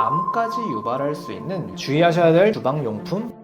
암까지 유발할 수 있는 주의하셔야 될 주방용품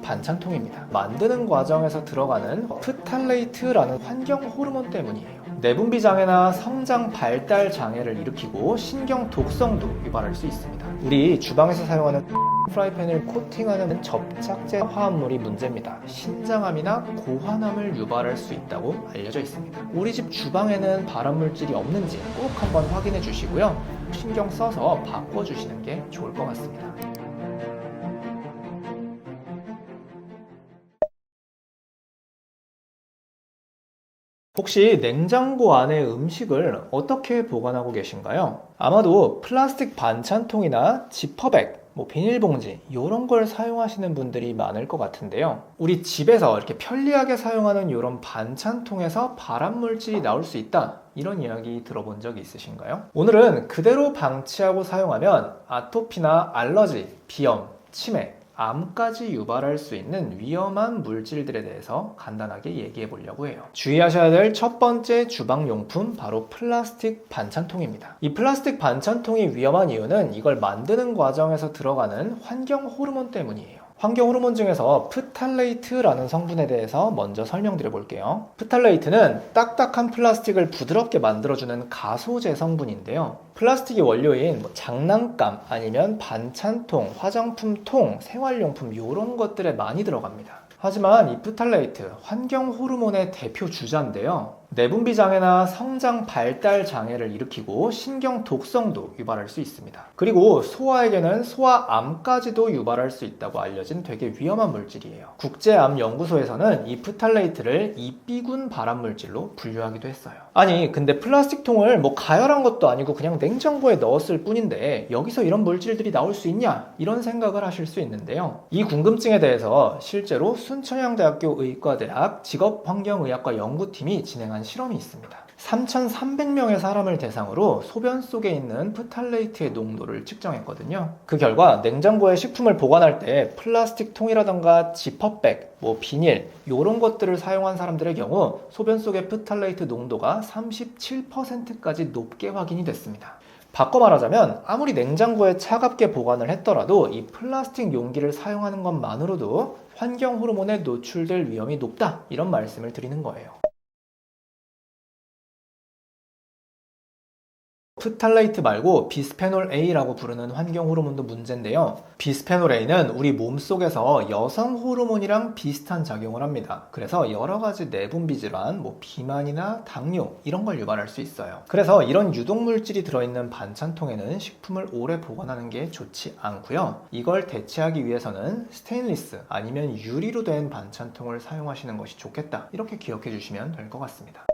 반찬통입니다. 만드는 과정에서 들어가는 프탈레이트라는 환경 호르몬 때문이에요. 내분비 장애나 성장 발달 장애를 일으키고 신경 독성도 유발할 수 있습니다. 우리 주방에서 사용하는 프라이팬을 코팅하는 접착제 화합물이 문제입니다. 신장암이나 고환암을 유발할 수 있다고 알려져 있습니다. 우리 집 주방에는 발암물질이 없는지 꼭 한번 확인해 주시고요. 신경 써서 바꿔주시는 게 좋을 것 같습니다. 혹시 냉장고 안에 음식을 어떻게 보관하고 계신가요? 아마도 플라스틱 반찬통이나 지퍼백, 비닐봉지 이런 걸 사용하시는 분들이 많을 것 같은데요. 우리 집에서 이렇게 편리하게 사용하는 이런 반찬통에서 발암물질이 나올 수 있다, 이런 이야기 들어본 적이 있으신가요? 오늘은 그대로 방치하고 사용하면 아토피나 알러지, 비염, 치매, 암까지 유발할 수 있는 위험한 물질들에 대해서 간단하게 얘기해 보려고 해요. 주의하셔야 될 첫 번째 주방용품, 바로 플라스틱 반찬통입니다. 이 플라스틱 반찬통이 위험한 이유는 이걸 만드는 과정에서 들어가는 환경 호르몬 때문이에요. 환경 호르몬 중에서 프탈레이트라는 성분에 대해서 먼저 설명드려 볼게요. 프탈레이트는 딱딱한 플라스틱을 부드럽게 만들어주는 가소제 성분인데요. 플라스틱이 원료인 장난감 아니면 반찬통, 화장품통, 생활용품 이런 것들에 많이 들어갑니다. 하지만 이 프탈레이트, 환경 호르몬의 대표 주자인데요. 내분비 장애나 성장 발달 장애를 일으키고 신경 독성도 유발할 수 있습니다. 그리고 소아에게는 소아암까지도 유발할 수 있다고 알려진 되게 위험한 물질이에요. 국제암연구소에서는 이 프탈레이트를 이비군 발암물질로 분류하기도 했어요. 아니, 근데 플라스틱통을 가열한 것도 아니고 그냥 냉장고에 넣었을 뿐인데 여기서 이런 물질들이 나올 수 있냐? 이런 생각을 하실 수 있는데요. 이 궁금증에 대해서 실제로 순천향대학교 의과대학 직업환경의학과 연구팀이 진행한 실험이 있습니다. 3,300명의 사람을 대상으로 소변 속에 있는 프탈레이트의 농도를 측정했거든요. 그 결과 냉장고에 식품을 보관할 때 플라스틱 통이라던가 지퍼백, 비닐 이런 것들을 사용한 사람들의 경우 소변 속의 프탈레이트 농도가 37%까지 높게 확인이 됐습니다. 바꿔 말하자면 아무리 냉장고에 차갑게 보관을 했더라도 이 플라스틱 용기를 사용하는 것만으로도 환경 호르몬에 노출될 위험이 높다, 이런 말씀을 드리는 거예요. 프탈레이트 말고 비스페놀 A라고 부르는 환경 호르몬도 문제인데요. 비스페놀 A는 우리 몸속에서 여성 호르몬이랑 비슷한 작용을 합니다. 그래서 여러 가지 내분비 질환, 비만이나 당뇨 이런 걸 유발할 수 있어요. 그래서 이런 유독물질이 들어있는 반찬통에는 식품을 오래 보관하는 게 좋지 않고요. 이걸 대체하기 위해서는 스테인리스 아니면 유리로 된 반찬통을 사용하시는 것이 좋겠다, 이렇게 기억해 주시면 될 것 같습니다.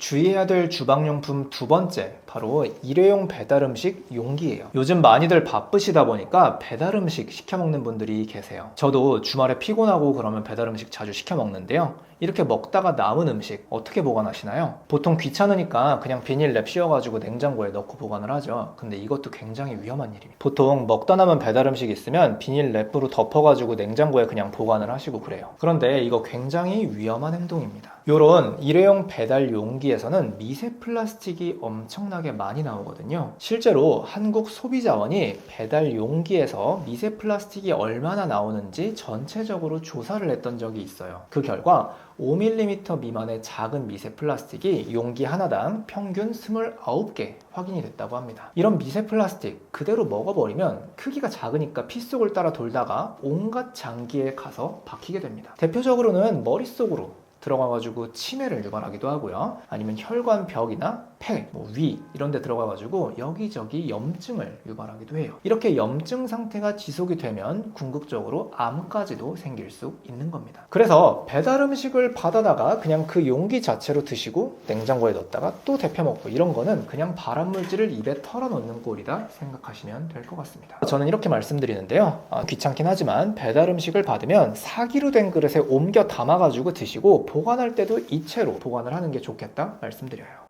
주의해야 될 주방용품 두 번째, 바로 일회용 배달음식 용기예요. 요즘 많이들 바쁘시다 보니까 배달음식 시켜 먹는 분들이 계세요. 저도 주말에 피곤하고 그러면 배달음식 자주 시켜 먹는데요. 이렇게 먹다가 남은 음식 어떻게 보관하시나요? 보통 귀찮으니까 그냥 비닐랩 씌워가지고 냉장고에 넣고 보관을 하죠. 근데 이것도 굉장히 위험한 일입니다. 보통 먹다 남은 배달음식 있으면 비닐랩으로 덮어가지고 냉장고에 그냥 보관을 하시고 그래요. 그런데 이거 굉장히 위험한 행동입니다. 요런 일회용 배달 용기에서는 미세 플라스틱이 엄청나게 많이 나오거든요. 실제로 한국 소비자원이 배달 용기에서 미세 플라스틱이 얼마나 나오는지 전체적으로 조사를 했던 적이 있어요. 그 결과 5mm 미만의 작은 미세 플라스틱이 용기 하나당 평균 29개 확인이 됐다고 합니다. 이런 미세 플라스틱 그대로 먹어버리면 크기가 작으니까 피 속을 따라 돌다가 온갖 장기에 가서 박히게 됩니다. 대표적으로는 머릿속으로 들어가가지고 치매를 유발하기도 하고요. 아니면 혈관벽이나 폐, 위 이런 데 들어가가지고 여기저기 염증을 유발하기도 해요. 이렇게 염증 상태가 지속이 되면 궁극적으로 암까지도 생길 수 있는 겁니다. 그래서 배달 음식을 받아다가 그냥 그 용기 자체로 드시고 냉장고에 넣었다가 또 데펴 먹고 이런 거는 그냥 발암물질을 입에 털어놓는 꼴이다 생각하시면 될 것 같습니다. 저는 이렇게 말씀드리는데요. 귀찮긴 하지만 배달 음식을 받으면 사기로 된 그릇에 옮겨 담아가지고 드시고 보관할 때도 이 채로 보관을 하는 게 좋겠다 말씀드려요.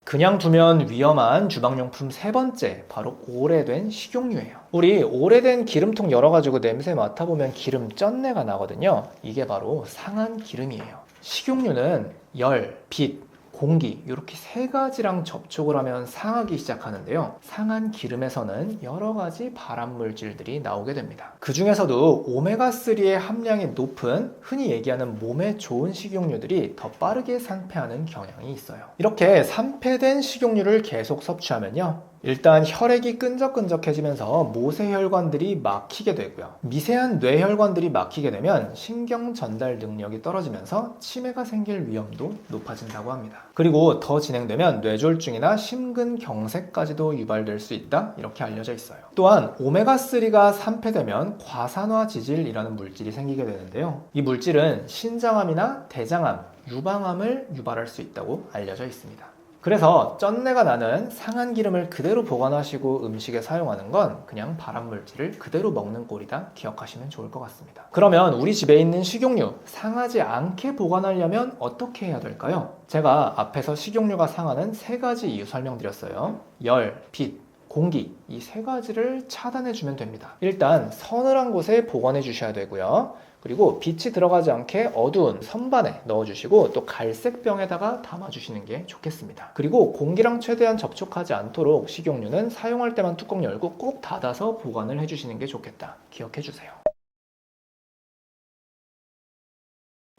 그냥 두면 위험한 주방용품 세 번째, 바로 오래된 식용유예요. 우리 오래된 기름통 열어가지고 냄새 맡아보면 기름 쩐내가 나거든요. 이게 바로 상한 기름이에요. 식용유는 열, 빛, 공기 이렇게 세 가지랑 접촉을 하면 상하기 시작하는데요. 상한 기름에서는 여러 가지 발암 물질들이 나오게 됩니다. 그 중에서도 오메가3의 함량이 높은 흔히 얘기하는 몸에 좋은 식용유들이 더 빠르게 산패하는 경향이 있어요. 이렇게 산패된 식용유를 계속 섭취하면요. 일단 혈액이 끈적끈적해지면서 모세혈관들이 막히게 되고요. 미세한 뇌혈관들이 막히게 되면 신경 전달 능력이 떨어지면서 치매가 생길 위험도 높아진다고 합니다. 그리고 더 진행되면 뇌졸중이나 심근경색까지도 유발될 수 있다 이렇게 알려져 있어요. 또한 오메가3가 산패되면 과산화지질이라는 물질이 생기게 되는데요. 이 물질은 신장암이나 대장암, 유방암을 유발할 수 있다고 알려져 있습니다. 그래서 쩐내가 나는 상한 기름을 그대로 보관하시고 음식에 사용하는 건 그냥 발암물질을 그대로 먹는 꼴이다 기억하시면 좋을 것 같습니다. 그러면 우리 집에 있는 식용유 상하지 않게 보관하려면 어떻게 해야 될까요? 제가 앞에서 식용유가 상하는 세 가지 이유 설명드렸어요. 열, 빛, 공기 이 세 가지를 차단해 주면 됩니다. 일단 서늘한 곳에 보관해 주셔야 되고요. 그리고 빛이 들어가지 않게 어두운 선반에 넣어주시고 또 갈색 병에다가 담아주시는 게 좋겠습니다. 그리고 공기랑 최대한 접촉하지 않도록 식용유는 사용할 때만 뚜껑 열고 꼭 닫아서 보관을 해주시는 게 좋겠다. 기억해 주세요.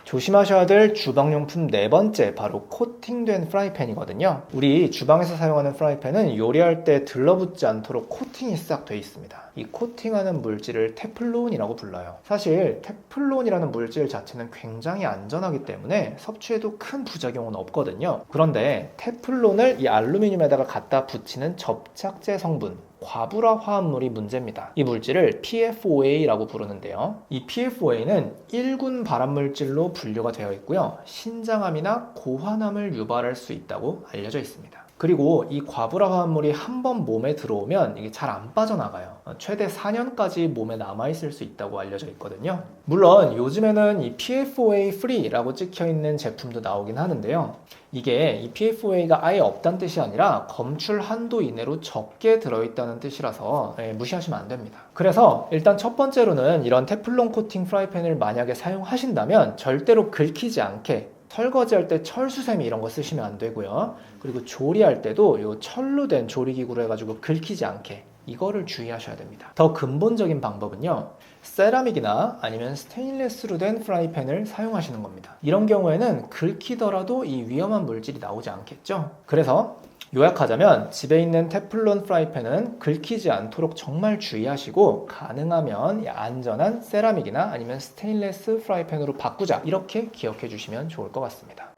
조심하셔야 될 주방용품 네 번째, 바로 코팅된 프라이팬이거든요. 우리 주방에서 사용하는 프라이팬은 요리할 때 들러붙지 않도록 코팅이 싹 돼 있습니다. 이 코팅하는 물질을 테플론이라고 불러요. 사실 테플론이라는 물질 자체는 굉장히 안전하기 때문에 섭취해도 큰 부작용은 없거든요. 그런데 테플론을 이 알루미늄에다가 갖다 붙이는 접착제 성분, 과불화 화합물이 문제입니다. 이 물질을 PFOA라고 부르는데요. 이 PFOA는 1군 발암물질로 분류가 되어 있고요. 신장암이나 고환암을 유발할 수 있다고 알려져 있습니다. 그리고 이 과불화 화합물이 한번 몸에 들어오면 이게 잘 안 빠져나가요. 최대 4년까지 몸에 남아있을 수 있다고 알려져 있거든요. 물론 요즘에는 이 PFOA free라고 찍혀있는 제품도 나오긴 하는데요. 이게 이 PFOA가 아예 없다는 뜻이 아니라 검출 한도 이내로 적게 들어있다는 뜻이라서 무시하시면 안 됩니다. 그래서 일단 첫 번째로는 이런 테플론 코팅 프라이팬을 만약에 사용하신다면 절대로 긁히지 않게 설거지할 때 철수세미 이런 거 쓰시면 안 되고요. 그리고 조리할 때도 이 철로 된 조리기구로 해가지고 긁히지 않게 이거를 주의하셔야 됩니다. 더 근본적인 방법은요. 세라믹이나 아니면 스테인리스로 된 프라이팬을 사용하시는 겁니다. 이런 경우에는 긁히더라도 이 위험한 물질이 나오지 않겠죠. 그래서 요약하자면 집에 있는 테플론 프라이팬은 긁히지 않도록 정말 주의하시고 가능하면 안전한 세라믹이나 아니면 스테인리스 프라이팬으로 바꾸자 이렇게 기억해 주시면 좋을 것 같습니다.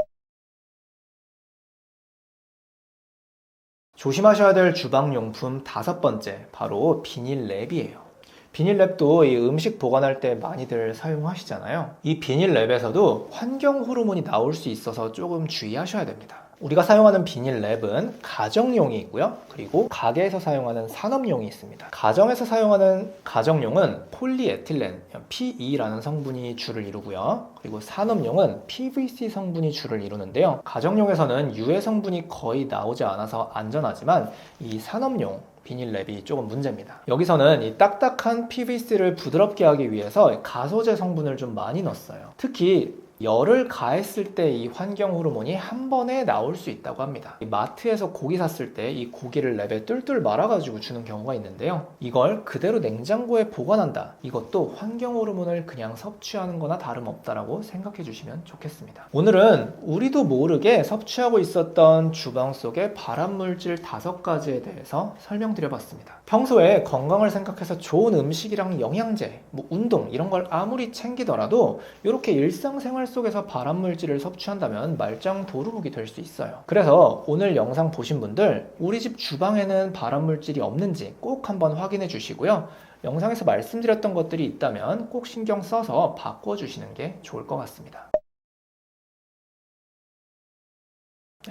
조심하셔야 될 주방용품 다섯 번째, 바로 비닐랩이에요. 비닐랩도 이 음식 보관할 때 많이들 사용하시잖아요. 이 비닐랩에서도 환경 호르몬이 나올 수 있어서 조금 주의하셔야 됩니다. 우리가 사용하는 비닐랩은 가정용이 있고요. 그리고 가게에서 사용하는 산업용이 있습니다. 가정에서 사용하는 가정용은 폴리에틸렌, PE라는 성분이 주를 이루고요. 그리고 산업용은 PVC 성분이 주를 이루는데요. 가정용에서는 유해 성분이 거의 나오지 않아서 안전하지만 이 산업용 비닐랩이 조금 문제입니다. 여기서는 이 딱딱한 PVC를 부드럽게 하기 위해서 가소제 성분을 좀 많이 넣었어요. 특히 열을 가했을 때 이 환경 호르몬이 한 번에 나올 수 있다고 합니다. 마트에서 고기 샀을 때 이 고기를 랩에 뚫뚫 말아가지고 주는 경우가 있는데요. 이걸 그대로 냉장고에 보관한다. 이것도 환경 호르몬을 그냥 섭취하는 거나 다름없다라고 생각해 주시면 좋겠습니다. 오늘은 우리도 모르게 섭취하고 있었던 주방 속의 발암물질 5가지에 대해서 설명드려봤습니다. 평소에 건강을 생각해서 좋은 음식이랑 영양제, 운동 이런 걸 아무리 챙기더라도 이렇게 일상생활 속에서 발암물질을 섭취한다면 말짱 도루묵이 될 수 있어요. 그래서 오늘 영상 보신 분들 우리 집 주방에는 발암물질이 없는지 꼭 한번 확인해 주시고요. 영상에서 말씀드렸던 것들이 있다면 꼭 신경 써서 바꿔주시는 게 좋을 것 같습니다.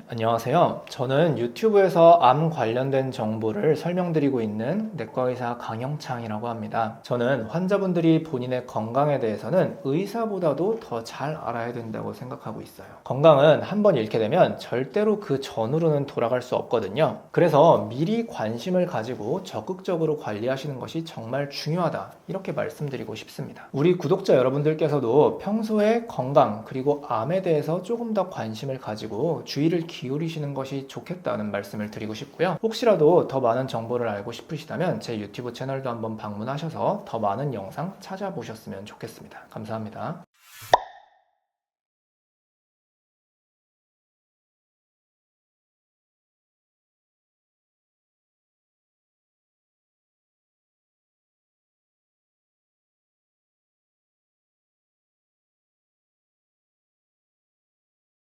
안녕하세요. 저는 유튜브에서 암 관련된 정보를 설명드리고 있는 내과의사 강영창이라고 합니다. 저는 환자분들이 본인의 건강에 대해서는 의사보다도 더 잘 알아야 된다고 생각하고 있어요. 건강은 한번 잃게 되면 절대로 그 전으로는 돌아갈 수 없거든요. 그래서 미리 관심을 가지고 적극적으로 관리하시는 것이 정말 중요하다. 이렇게 말씀드리고 싶습니다. 우리 구독자 여러분들께서도 평소에 건강 그리고 암에 대해서 조금 더 관심을 가지고 주의를 기울이시는 것이 좋겠다는 말씀을 드리고 싶고요. 혹시라도 더 많은 정보를 알고 싶으시다면 제 유튜브 채널도 한번 방문하셔서 더 많은 영상 찾아보셨으면 좋겠습니다. 감사합니다.